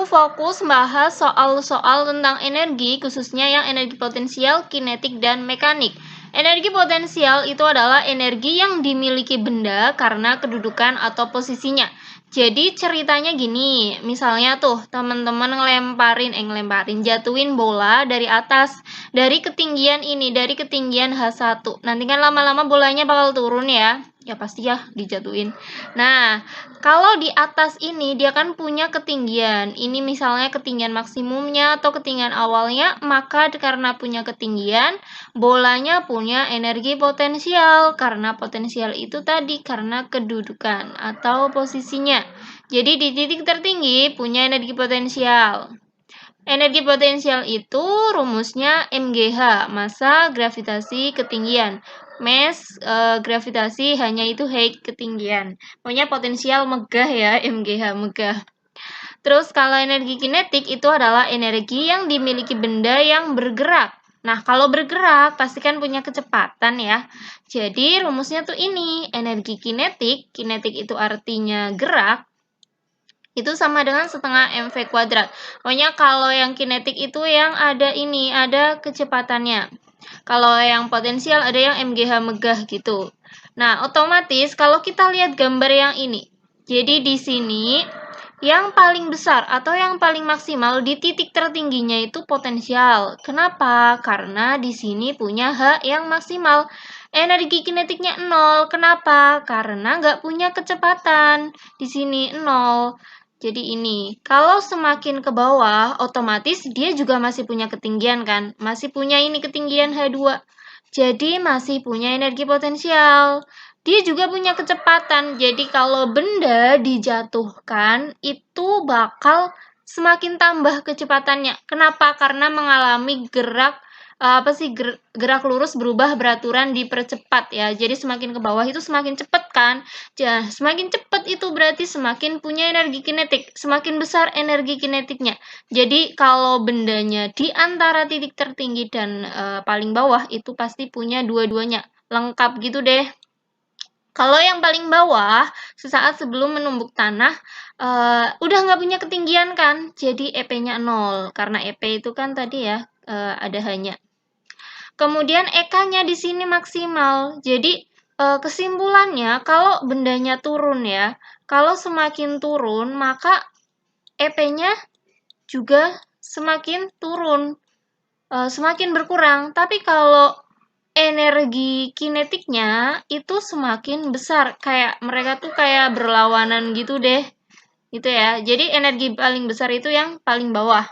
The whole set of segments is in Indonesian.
fokus bahas soal-soal tentang energi, khususnya yang energi potensial, kinetik, dan mekanik. Energi potensial itu adalah energi yang dimiliki benda karena kedudukan atau posisinya. Jadi ceritanya gini, misalnya tuh teman-teman jatuhin bola dari atas, dari ketinggian ini, dari ketinggian H1. Nanti kan lama-lama bolanya bakal turun ya. Ya pasti ya dijatuhin. Nah, kalau di atas ini dia kan punya ketinggian. Ini misalnya ketinggian maksimumnya atau ketinggian awalnya, maka karena punya ketinggian, bolanya punya energi potensial. Karena potensial itu tadi karena kedudukan atau posisinya. Jadi di titik tertinggi punya energi potensial. Energi potensial itu rumusnya MGH, massa gravitasi ketinggian. Mass gravitasi hanya itu height ketinggian. Pokoknya potensial megah ya, MGH megah. Terus kalau energi kinetik itu adalah energi yang dimiliki benda yang bergerak. Nah, kalau bergerak pasti kan punya kecepatan ya. Jadi rumusnya tuh ini, energi kinetik itu artinya gerak, itu sama dengan setengah mv kuadrat. Pokoknya kalau yang kinetik itu yang ada ini, ada kecepatannya. Kalau yang potensial ada yang MGH megah gitu. Nah, otomatis kalau kita lihat gambar yang ini. Jadi di sini yang paling besar atau yang paling maksimal di titik tertingginya itu potensial. Kenapa? Karena di sini punya H yang maksimal. Energi kinetiknya 0. Kenapa? Karena nggak punya kecepatan. Di sini 0. Jadi ini, kalau semakin ke bawah, otomatis dia juga masih punya ketinggian kan? Masih punya ini ketinggian H2. Jadi masih punya energi potensial. Dia juga punya kecepatan. Jadi kalau benda dijatuhkan, itu bakal semakin tambah kecepatannya. Kenapa? Karena mengalami gerak gerak lurus berubah beraturan dipercepat ya. Jadi semakin ke bawah itu semakin cepat kan. Semakin cepat itu berarti semakin punya energi kinetik, semakin besar energi kinetiknya. Jadi kalau bendanya di antara titik tertinggi dan paling bawah itu pasti punya dua-duanya, lengkap gitu deh. Kalau yang paling bawah, sesaat sebelum menumbuk tanah, udah nggak punya ketinggian kan, jadi EP-nya 0. Karena EP itu kan tadi ya, ada hanya. Kemudian EK-nya di sini maksimal. Jadi kesimpulannya kalau bendanya turun ya, kalau semakin turun maka EP-nya juga semakin turun, semakin berkurang. Tapi kalau energi kinetiknya itu semakin besar, kayak mereka tuh kayak berlawanan gitu deh. Gitu ya. Jadi energi paling besar itu yang paling bawah.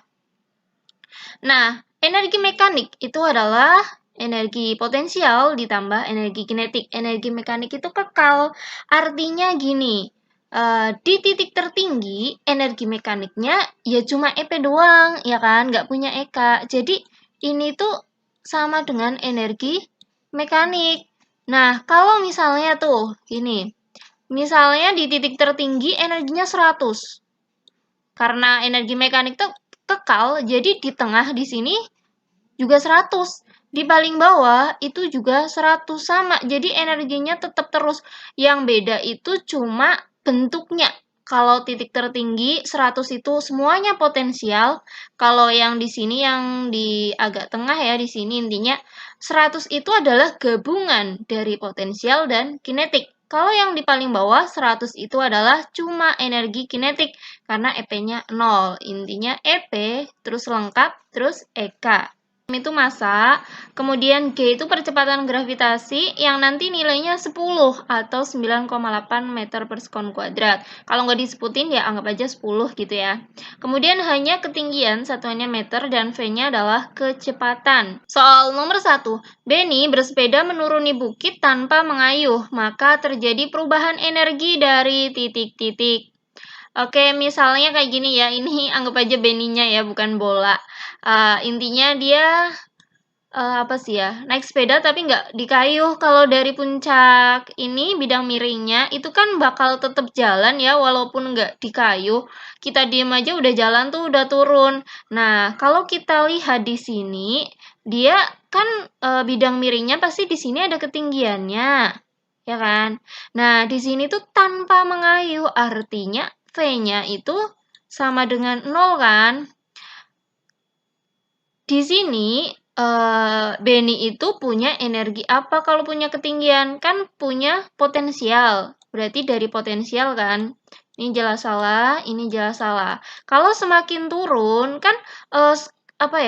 Nah, energi mekanik itu adalah energi potensial ditambah energi kinetik. Energi mekanik itu kekal. Artinya gini, di titik tertinggi energi mekaniknya ya cuma EP doang, ya kan? Nggak punya EK. Jadi ini tuh sama dengan energi mekanik. Nah, kalau misalnya tuh gini, misalnya di titik tertinggi energinya 100. Karena energi mekanik tuh kekal, jadi di tengah di sini juga 100. Di paling bawah itu juga 100 sama. Jadi energinya tetap terus. Yang beda itu cuma bentuknya. Kalau titik tertinggi 100 itu semuanya potensial. Kalau yang di sini yang di agak tengah ya di sini intinya 100 itu adalah gabungan dari potensial dan kinetik. Kalau yang di paling bawah 100 itu adalah cuma energi kinetik karena EP-nya 0. Intinya EP terus lengkap terus EK. Itu massa, kemudian G itu percepatan gravitasi yang nanti nilainya 10 atau 9,8 meter per sekon kuadrat. Kalau nggak disebutin ya anggap aja 10 gitu ya. Kemudian hanya ketinggian, satuannya meter, dan V-nya adalah kecepatan. Soal nomor 1, Benny bersepeda menuruni bukit tanpa mengayuh, maka terjadi perubahan energi dari titik-titik. Oke, misalnya kayak gini ya, ini anggap aja Benny-nya ya, bukan bola. Intinya dia apa sih ya, naik sepeda tapi nggak dikayuh. Kalau dari puncak ini bidang miringnya itu kan bakal tetap jalan ya walaupun nggak dikayuh. Kita diem aja udah jalan tuh udah turun. Nah, kalau kita lihat di sini dia kan bidang miringnya pasti di sini ada ketinggiannya, ya kan? Nah, di sini tuh tanpa mengayuh artinya V-nya itu sama dengan 0 kan? Di sini Benny itu punya energi apa kalau punya ketinggian? Kan punya potensial. Berarti dari potensial kan? Ini jelas salah, ini jelas salah. Kalau semakin turun kan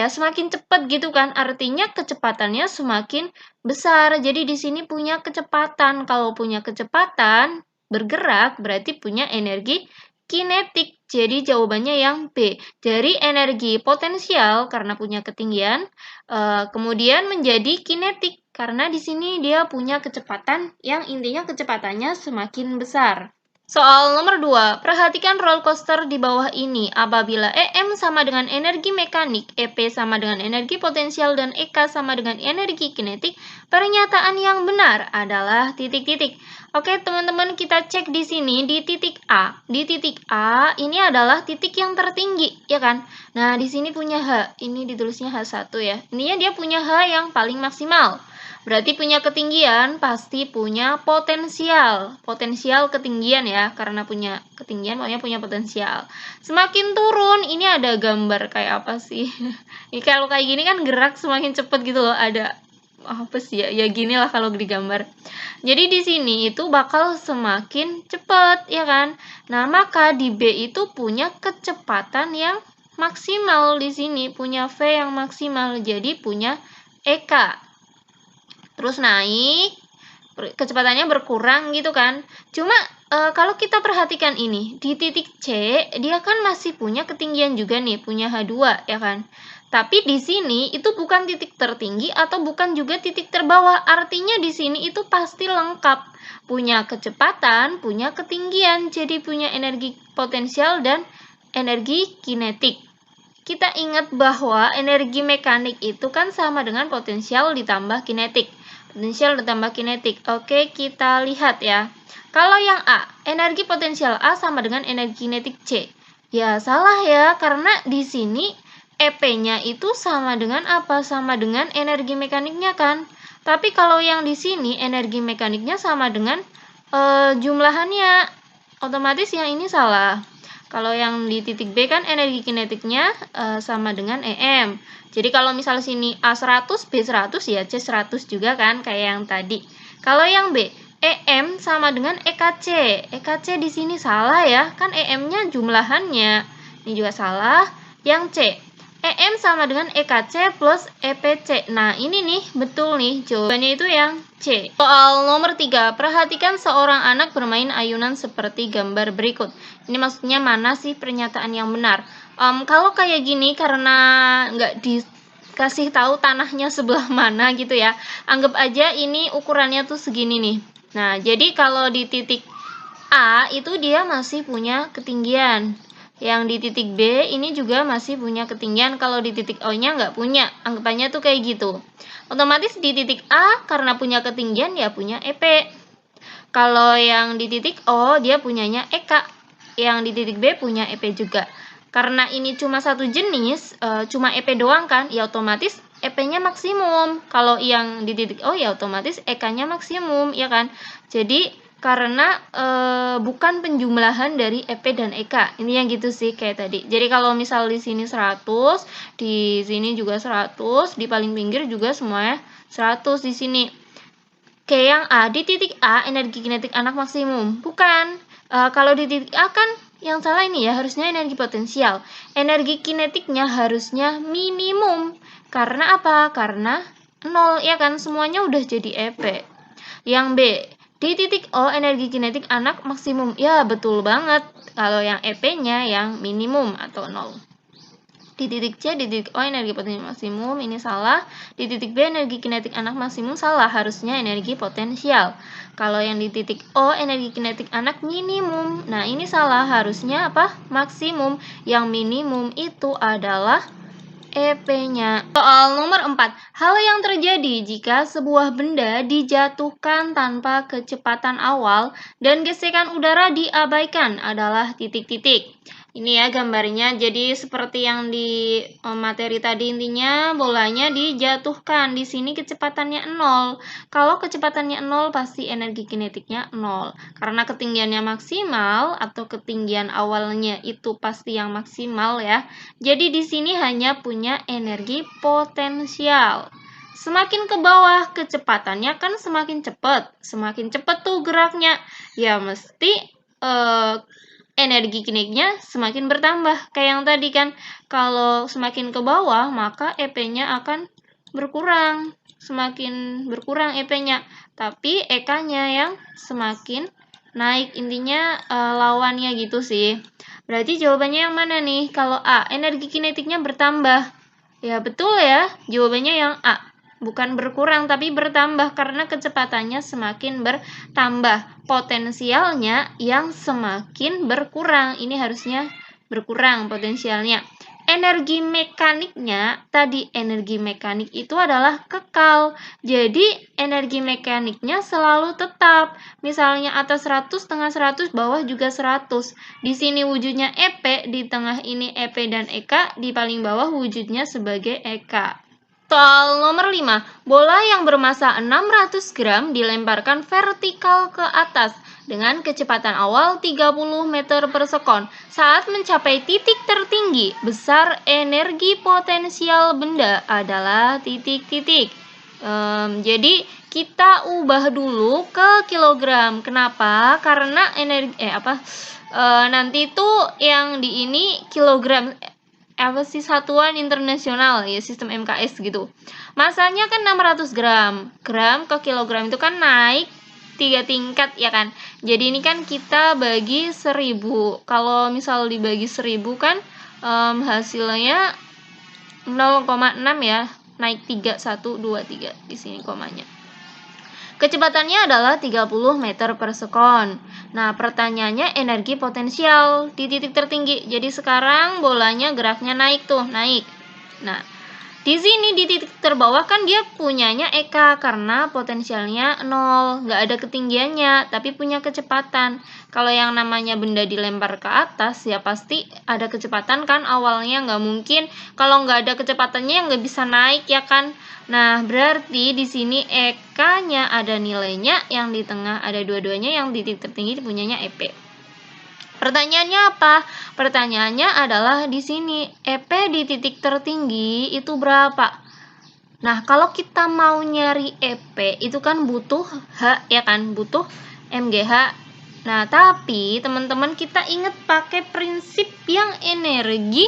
semakin cepat gitu kan? Artinya kecepatannya semakin besar. Jadi di sini punya kecepatan. Kalau punya kecepatan bergerak berarti punya energi kinetik. Jadi jawabannya yang B. Dari energi potensial karena punya ketinggian, kemudian menjadi kinetik karena di sini dia punya kecepatan yang intinya kecepatannya semakin besar. Soal nomor 2, perhatikan roller coaster di bawah ini. Apabila EM sama dengan energi mekanik, EP sama dengan energi potensial, dan EK sama dengan energi kinetik, pernyataan yang benar adalah titik-titik. Oke, teman-teman, kita cek di sini di titik A. Di titik A ini adalah titik yang tertinggi, ya kan? Nah, di sini punya H. Ini ditulisnya H1 ya. Intinya dia punya H yang paling maksimal. Berarti punya ketinggian, pasti punya potensial. Potensial ketinggian ya, karena punya ketinggian makanya punya potensial. Semakin turun, ini ada gambar kayak apa sih? Ini kalau kayak gini kan gerak semakin cepat gitu loh, ada apa sih ya? Ya gini lah kalau digambar. Jadi di sini itu bakal semakin cepat, ya kan? Nah, maka di B itu punya kecepatan yang maksimal di sini, punya V yang maksimal. Jadi punya EK. Terus naik, kecepatannya berkurang gitu kan. Cuma kalau kita perhatikan ini, di titik C, dia kan masih punya ketinggian juga nih, punya H2 ya kan. Tapi di sini itu bukan titik tertinggi atau bukan juga titik terbawah. Artinya di sini itu pasti lengkap. Punya kecepatan, punya ketinggian, jadi punya energi potensial dan energi kinetik. Kita ingat bahwa energi mekanik itu kan sama dengan potensial ditambah kinetik. Potensial ditambah kinetik. Oke, kita lihat ya. Kalau yang A, energi potensial A sama dengan energi kinetik C. Ya, salah ya, karena di sini EP-nya itu sama dengan apa? Sama dengan energi mekaniknya kan? Tapi kalau yang di sini energi mekaniknya sama dengan jumlahannya. Otomatis yang ini salah. Kalau yang di titik B kan energi kinetiknya sama dengan EM. Jadi kalau misal sini A100, B100 ya C100 juga kan kayak yang tadi. Kalau yang B, EM sama dengan EKC. EKC di sini salah ya, kan EM-nya jumlahannya. Ini juga salah. Yang C, EM sama dengan EKC plus EPC. Nah, ini nih, betul nih. Jawabannya itu yang C. Soal nomor 3. Perhatikan seorang anak bermain ayunan seperti gambar berikut. Ini maksudnya mana sih pernyataan yang benar? Kalau kayak gini, karena nggak dikasih tahu tanahnya sebelah mana gitu ya. Anggap aja ini ukurannya tuh segini nih. Nah, jadi kalau di titik A, itu dia masih punya ketinggian. Yang di titik B ini juga masih punya ketinggian, kalau di titik O-nya nggak punya. Anggapannya tuh kayak gitu. Otomatis di titik A karena punya ketinggian ya punya EP. Kalau yang di titik O dia punyanya EK. Yang di titik B punya EP juga. Karena ini cuma satu jenis, cuma EP doang kan, ya otomatis EP-nya maksimum. Kalau yang di titik O ya otomatis EK-nya maksimum, ya kan? Jadi karena bukan penjumlahan dari EP dan EK. Ini yang gitu sih kayak tadi. Jadi kalau misal di sini 100, di sini juga 100, di paling pinggir juga semuanya 100 di sini. Kayak yang A, di titik A energi kinetik anak maksimum. Bukan. Kalau di titik A kan yang salah ini ya, harusnya energi potensial. Energi kinetiknya harusnya minimum. Karena apa? Karena 0 ya kan, semuanya udah jadi EP. Yang B, di titik O energi kinetik anak maksimum. Ya, betul banget. Kalau yang EP-nya yang minimum atau 0. Di titik C, di titik O energi potensial maksimum, ini salah. Di titik B energi kinetik anak maksimum, salah. Harusnya energi potensial. Kalau yang di titik O energi kinetik anak minimum. Nah, ini salah. Harusnya apa? Maksimum. Yang minimum itu adalah EP-nya. Soal nomor 4. Hal yang terjadi jika sebuah benda dijatuhkan tanpa kecepatan awal dan gesekan udara diabaikan adalah titik-titik. Ini ya gambarnya, jadi seperti yang di materi tadi, intinya bolanya dijatuhkan. Di sini kecepatannya 0. Kalau kecepatannya 0 pasti energi kinetiknya 0. Karena ketinggiannya maksimal atau ketinggian awalnya itu pasti yang maksimal ya. Jadi di sini hanya punya energi potensial. Semakin ke bawah kecepatannya kan semakin cepat. Semakin cepat tuh geraknya. Ya mesti energi kinetiknya semakin bertambah. Kayak yang tadi kan, kalau semakin ke bawah, maka EP-nya akan berkurang. Semakin berkurang EP-nya. Tapi EK-nya yang semakin naik. Intinya lawannya gitu sih. Berarti jawabannya yang mana nih? Kalau A, energi kinetiknya bertambah. Ya betul ya, jawabannya yang A. Bukan berkurang, tapi bertambah karena kecepatannya semakin bertambah. Potensialnya yang semakin berkurang. Ini harusnya berkurang potensialnya. Energi mekaniknya, tadi energi mekanik itu adalah kekal. Jadi, energi mekaniknya selalu tetap. Misalnya atas 100, tengah 100, bawah juga 100. Di sini wujudnya EP, di tengah ini EP dan EK, di paling bawah wujudnya sebagai EK. Soal nomor 5, bola yang bermassa 600 gram dilemparkan vertikal ke atas dengan kecepatan awal 30 meter per sekon. Saat mencapai titik tertinggi, besar energi potensial benda adalah titik-titik. Jadi kita ubah dulu ke kilogram. Kenapa? Karena energi nanti itu yang di ini kilogram satuan internasional ya, sistem MKS gitu. Masanya kan 600 gram. Gram ke kilogram itu kan naik 3 tingkat ya kan. Jadi ini kan kita bagi 1000. Kalau misal dibagi 1000 kan hasilnya 0,6 ya. Naik 3, 1, 2, 3. Di sini komanya. Kecepatannya adalah 30 meter per sekon. Nah, pertanyaannya energi potensial di titik tertinggi. Jadi sekarang bolanya geraknya naik tuh, naik. Nah, di sini di titik terbawah kan dia punyanya EK karena potensialnya 0, nggak ada ketinggiannya, tapi punya kecepatan. Kalau yang namanya benda dilempar ke atas, ya pasti ada kecepatan kan awalnya, nggak mungkin. Kalau nggak ada kecepatannya nggak bisa naik ya kan. Nah, berarti di sini EK-nya ada nilainya, yang di tengah ada dua-duanya, yang di titik tertinggi punyanya EP. Pertanyaannya apa? Pertanyaannya adalah di sini EP di titik tertinggi itu berapa? Nah, kalau kita mau nyari EP itu kan butuh H ya kan, butuh MGH. Nah, tapi teman-teman kita ingat pakai prinsip yang energi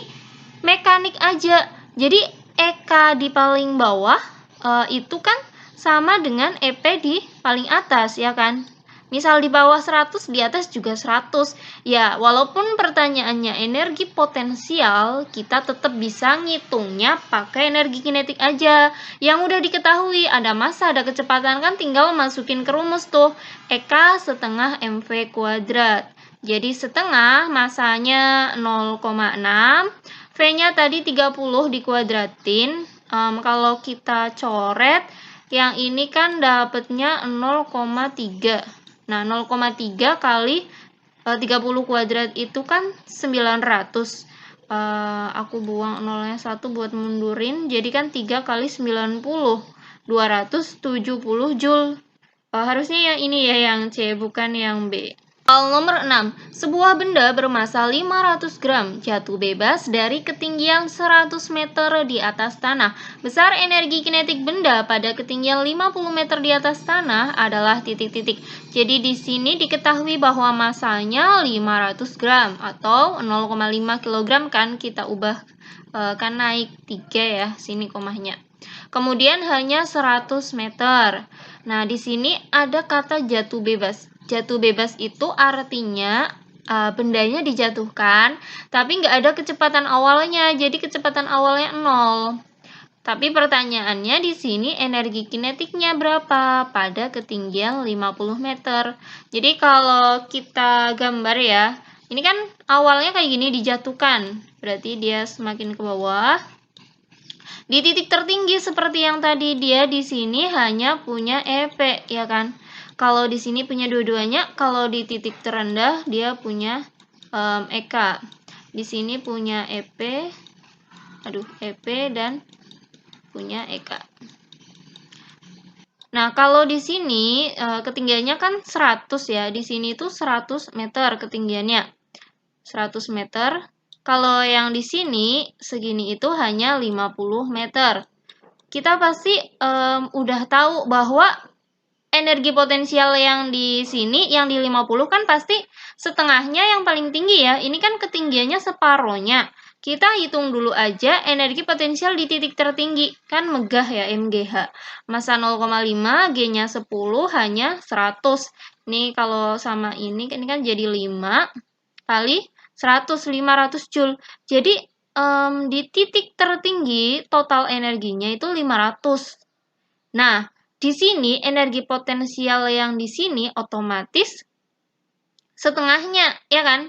mekanik aja. Jadi EK di paling bawah itu kan sama dengan EP di paling atas ya kan. Misal di bawah 100, di atas juga 100. Ya, walaupun pertanyaannya energi potensial, kita tetap bisa ngitungnya pakai energi kinetik aja. Yang udah diketahui, ada massa, ada kecepatan, kan tinggal masukin ke rumus tuh. EK setengah MV kuadrat. Jadi setengah massanya 0,6. V-nya tadi 30 dikuadratin. Kalau kita coret, yang ini kan dapatnya 0,3. Nah, 0,3 kali 30 kuadrat itu kan 900. Aku buang nolnya 1 buat mundurin. Jadi kan 3 kali 90. 270 Joule. Harusnya yang ini ya, yang C, bukan yang B. Soal nomor 6. Sebuah benda bermassa 500 gram jatuh bebas dari ketinggian 100 meter di atas tanah. Besar energi kinetik benda pada ketinggian 50 meter di atas tanah adalah titik-titik. Jadi di sini diketahui bahwa massanya 500 gram atau 0,5 kg kan, kita ubah kan naik 3 ya, sini komanya. Kemudian hanya 100 meter. Nah, di sini ada kata jatuh bebas. Jatuh bebas itu artinya bendanya dijatuhkan, tapi nggak ada kecepatan awalnya, jadi kecepatan awalnya 0. Tapi pertanyaannya di sini energi kinetiknya berapa pada ketinggian 50 meter. Jadi kalau kita gambar ya, ini kan awalnya kayak gini dijatuhkan, berarti dia semakin ke bawah. Di titik tertinggi seperti yang tadi, dia di sini hanya punya EP, ya kan? Kalau di sini punya dua-duanya, kalau di titik terendah dia punya EK. Di sini punya EP, EP dan punya EK. Nah, kalau di sini ketinggiannya kan 100 ya. Di sini tuh 100 meter ketinggiannya. 100 meter. Kalau yang di sini segini itu hanya 50 meter. Kita pasti udah tahu bahwa energi potensial yang di sini, yang di 50 kan pasti setengahnya yang paling tinggi ya. Ini kan ketinggiannya separohnya. Kita hitung dulu aja energi potensial di titik tertinggi. Kan megah ya MGH. Massa 0,5, G-nya 10, hanya 100. Ini kalau sama ini kan jadi 5 kali 100, 500 Joule. Jadi di titik tertinggi total energinya itu 500. Nah, di sini energi potensial yang di sini otomatis setengahnya, ya kan?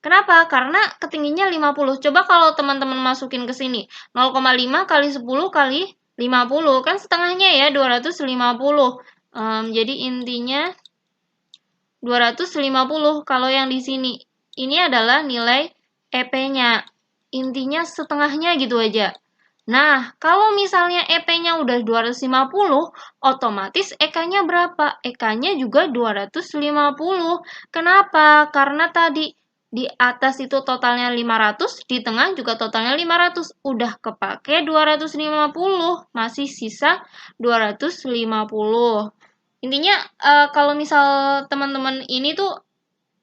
Kenapa? Karena ketingginya 50. Coba kalau teman-teman masukin ke sini, 0,5 kali 10 kali 50, kan setengahnya ya, 250. Jadi intinya 250 kalau yang di sini. Ini adalah nilai EP-nya. Intinya setengahnya gitu aja. Nah, kalau misalnya EP-nya udah 250, otomatis EK-nya berapa? EK-nya juga 250. Kenapa? Karena tadi di atas itu totalnya 500, di tengah juga totalnya 500. Udah kepake 250, masih sisa 250. Intinya kalau misal teman-teman ini tuh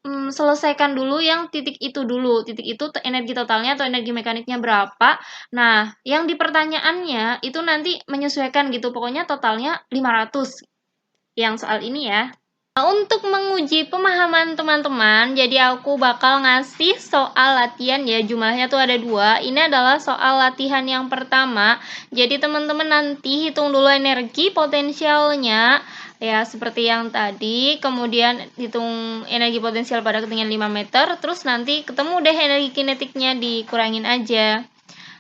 selesaikan dulu yang titik itu dulu. Titik itu energi totalnya atau energi mekaniknya berapa. Nah, yang di pertanyaannya itu nanti menyesuaikan gitu. Pokoknya totalnya 500. Yang soal ini ya. Nah, untuk menguji pemahaman teman-teman, jadi aku bakal ngasih soal latihan ya. Jumlahnya tuh ada 2. Ini adalah soal latihan yang pertama. Jadi teman-teman nanti hitung dulu energi potensialnya. Ya, seperti yang tadi, kemudian hitung energi potensial pada ketinggian 5 meter, terus nanti ketemu deh energi kinetiknya, dikurangin aja.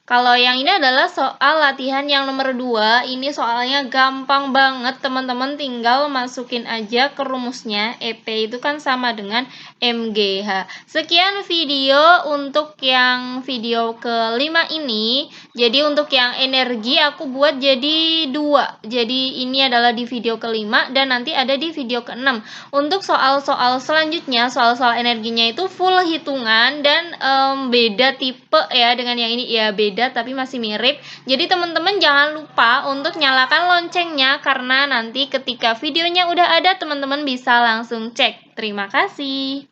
Kalau yang ini adalah soal latihan yang nomor 2, ini soalnya gampang banget, teman-teman tinggal masukin aja ke rumusnya, EP itu kan sama dengan MGH. Sekian video untuk yang video kelima ini. Jadi untuk yang energi aku buat jadi 2. Jadi ini adalah di video kelima dan nanti ada di video ke-6. Untuk soal-soal selanjutnya, soal-soal energinya itu full hitungan dan beda tipe ya dengan yang ini ya, beda tapi masih mirip. Jadi teman-teman jangan lupa untuk nyalakan loncengnya karena nanti ketika videonya udah ada teman-teman bisa langsung cek. Terima kasih.